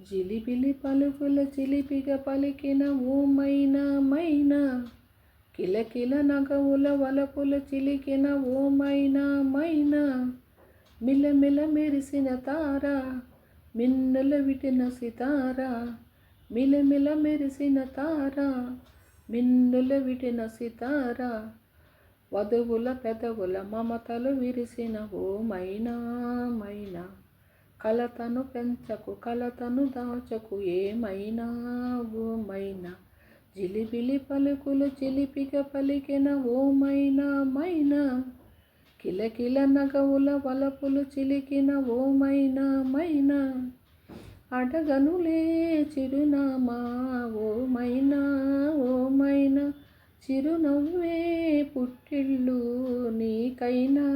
జిలిబిలి పలుకుల చిలిపిగా పలికిన ఓ మైనా మైనా, కిలకిల నగవుల వలపుల చిలికిన ఓ మైనా మైనా, మిలమిల మెరిసిన తార, మిన్నుల విటిన సితార, మిలమిల మెరిసిన తార, మిన్నుల విటిన సితార, వధువుల పెదవుల మమతలు విరిసిన ఓ మైనా మైనా, కలతను పెంచకు కలతను దాచకు ఏమైనా ఓ మైనా, జిలిబిలి పలుకులు చిలిపిగా పలికిన ఓ మైనా మైనా, కిలకిల నగవుల వలపులు చిలికిన ఓ మైనా మైనా, అడగనులే చిరునామా ఓ మైనా ఓ మైనా, చిరునవ్వే పుట్టిల్లు నీకైనా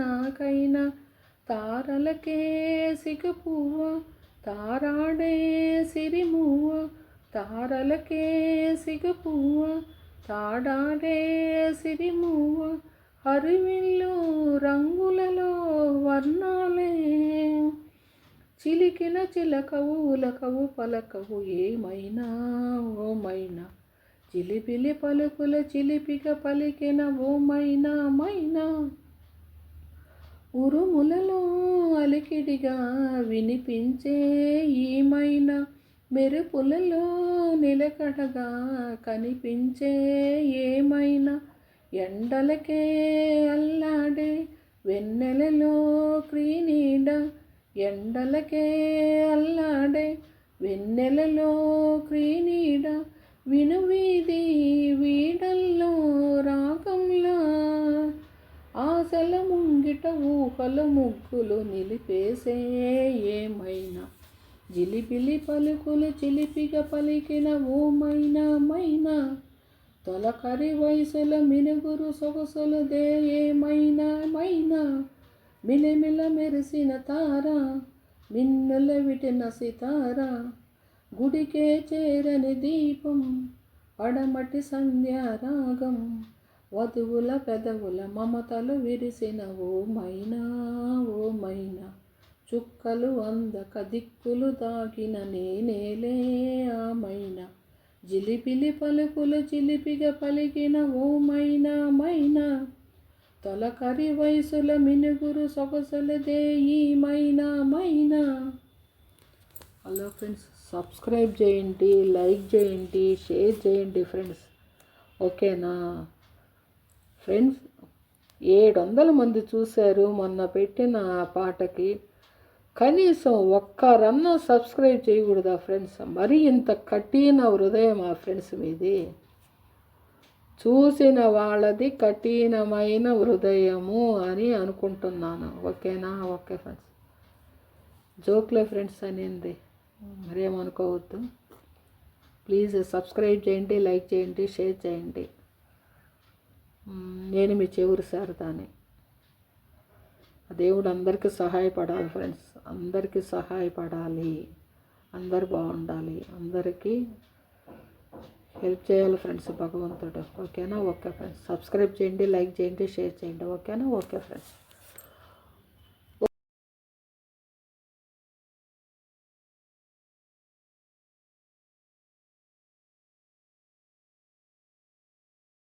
నాకైనా, తారలకే సిగపువ్వ తారాడే సిరిమువ్వ, తారలకే సిగపువ్వ తాడాడే సిరిమువ్వ, హరివిల్లు రంగులలో వర్ణాలే, చిలికిన చిలకవు ఉలకవు పలకవు ఏమైనా ఓ మైనా, జిలిబిలి పలుకుల చిలిపిగా పలికిన ఓ మైనా మైనా, ఉరుములలో అలికిడిగా వినిపించే ఈ మైనా, మెరుపులలో నిలకడగా కనిపించే ఏమైనా, ఎండలకే అల్లాడే వెన్నెలలో క్రీనీడ, ఎండలకే అల్లాడే వెన్నెలలో క్రీనీడ, వినువీధి వీడల్లో రాగంలా, ఆశల ముంగిట ఊహల ముగ్గులు నిలిపేసే ఏమైనా, జిలిబిలి పలుకులు చిలిపిగా పలికిన ఓ మైనా మైనా, తొలకరి వయసుల మినుగురు సొగసులదే ఏమైనా మైనా, మిలమిల మెరిసిన తార, మిన్నుల విటిన సితార, గుడికే చేరని దీపం పడమటి సంధ్యారాగం, వధువుల పెదవుల మమతలు విరిసిన ఓ మైనా ఓ మైనా, చుక్కలు అందక దిక్కులు దాగిన నేనేలే ఆ మైనా, జిలిబిలి పలుకులు చిలిపిగా పలికిన ఓ మైనా మైనా, తొలకరి వయసుల మినుగురు సొగసులదే ఈ మైనా మైనా. హలో ఫ్రెండ్స్, సబ్స్క్రైబ్ చేయండి, లైక్ చేయండి, షేర్ చేయండి ఫ్రెండ్స్. ఓకేనా ఫ్రెండ్స్, 700 మంది చూశారు మొన్న పెట్టిన పాటకి. కనీసం ఒక్కరన్నా సబ్స్క్రైబ్ చేయకూడదా ఫ్రెండ్స్? మరీ ఇంత కఠిన హృదయమా ఫ్రెండ్స్ మీది? చూసిన వాళ్ళది కఠినమైన హృదయము అని అనుకుంటున్నాను. ఓకేనా? ఓకే ఫ్రెండ్స్, జోక్లే ఫ్రెండ్స్ అనింది, మరేమనుకోవద్దు. ప్లీజ్ సబ్స్క్రైబ్ చేయండి, లైక్ చేయండి, షేర్ చేయండి. నేను మీ చెవురు శారదాని. దేవుడు అందరికీ సహాయపడాలి ఫ్రెండ్స్, అందరికీ సహాయపడాలి, అందరు బాగుండాలి, అందరికీ హెల్ప్ చేయాలి ఫ్రెండ్స్ భగవంతుడు. ఓకేనా? ఓకే ఫ్రెండ్స్, సబ్స్క్రైబ్ చేయండి, లైక్ చేయండి, షేర్ చేయండి. ఓకేనా? Okay friends.